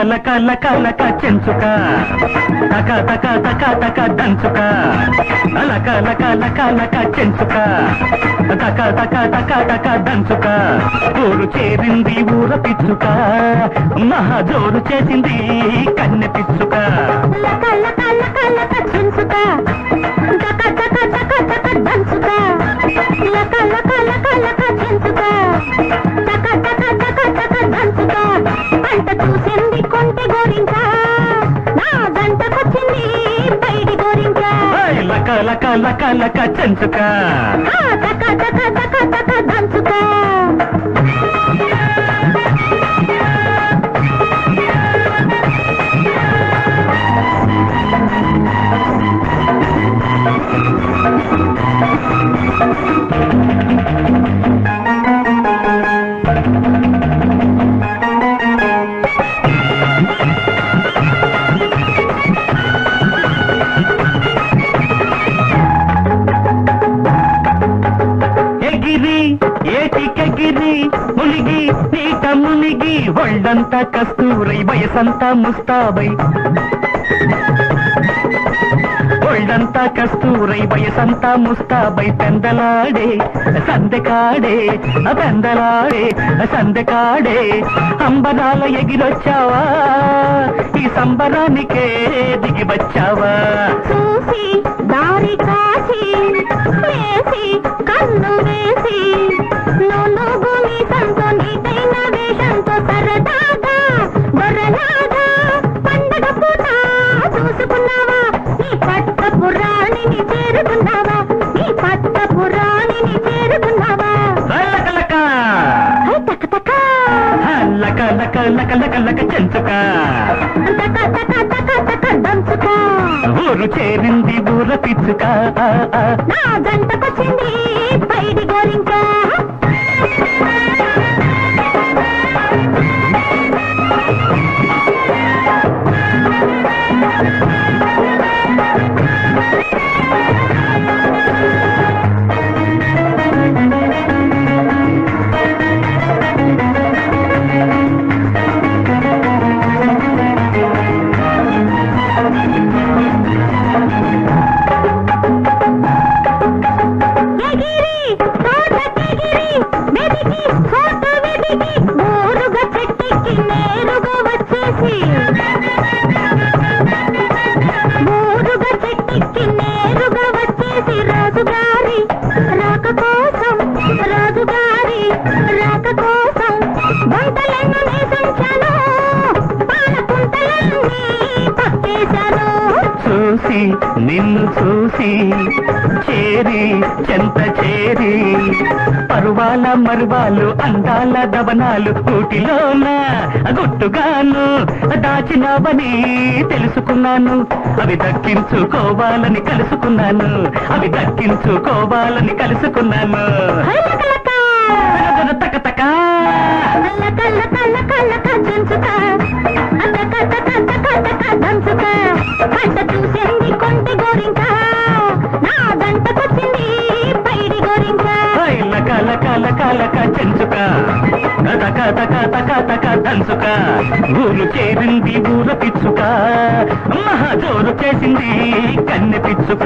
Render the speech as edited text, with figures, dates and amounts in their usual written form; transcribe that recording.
లక లక లక చెంచుక తక తక తక తక దంచుక లక లక లక లక చెంచుక తక తక తక తక దంచుక ఊరు చేరింది ఊర పిచ్చుక మహా జోరు చేసింది కన్నె పిచ్చుక లక లక లక లక చెంచుక తక తక తక తక దంచుక లక లక లక లక చెంచుక తక తక తక తక దంచుక పంట చూసింది కొంటె గోరింక నా గంటకొచ్చింది బయటి గోరింక లక లక లక లక చెంచుక తక తక తక తక దంచుక ఏటికెగిరి మునిగి నీట మునిగి ఒళ్ళంతా కస్తూరై వయసంతా ముస్తాబై ఒళ్ళంతా కస్తూరై వయసంతా ముస్తాబై పెందలాడే సందెకాడే పెందలాడే సందెకాడే అంబరాల ఎగిరొచ్చావా ఈ సంబరానికే దిగి వచ్చావా చూసి దారి కాసి వేసి కన్ను వేసి నూనె సంతో నీటైన వేషంతో సరదాగా బొర్రలాగా పండగ పూట చూసుకున్నావా నీ పట్ట పురాణిని చేరుకున్నావా నీ పట్ట పురాణిని చేరుకున్నావా తక తక లక లక లక లక లక చెంచుక తక తక తక తక దంచుక ఊరు చేరింది ఊర పిచ్చుక నా గంటకొచ్చింది బయటి గోరింక రాజుగారి రాక కోసం వంటలను నేసించాను పాలపుంటలన్నీ పక్కేశాను చూసి నిన్ను చూసి చేరి చెంత చేరి పరువాల మరువాలు అందాల దవనాలు ఊటిలోన గుట్టుగాను దాచినవని తెలుసుకున్నాను అవి దక్కించుకోవాలని కలుసుకున్నాను అవి దక్కించుకోవాలని కలుసుకున్నాను తక తక పంట చూసింది కొంటె గోరింక నా గంటకొచ్చింది బయటి గోరింక లక లక లక లక చెంచుక తక తక తక తక దంచుక ఊరు చేరింది ఊర పిచ్చుక మహా జోరు చేసింది కన్నె పిచ్చుక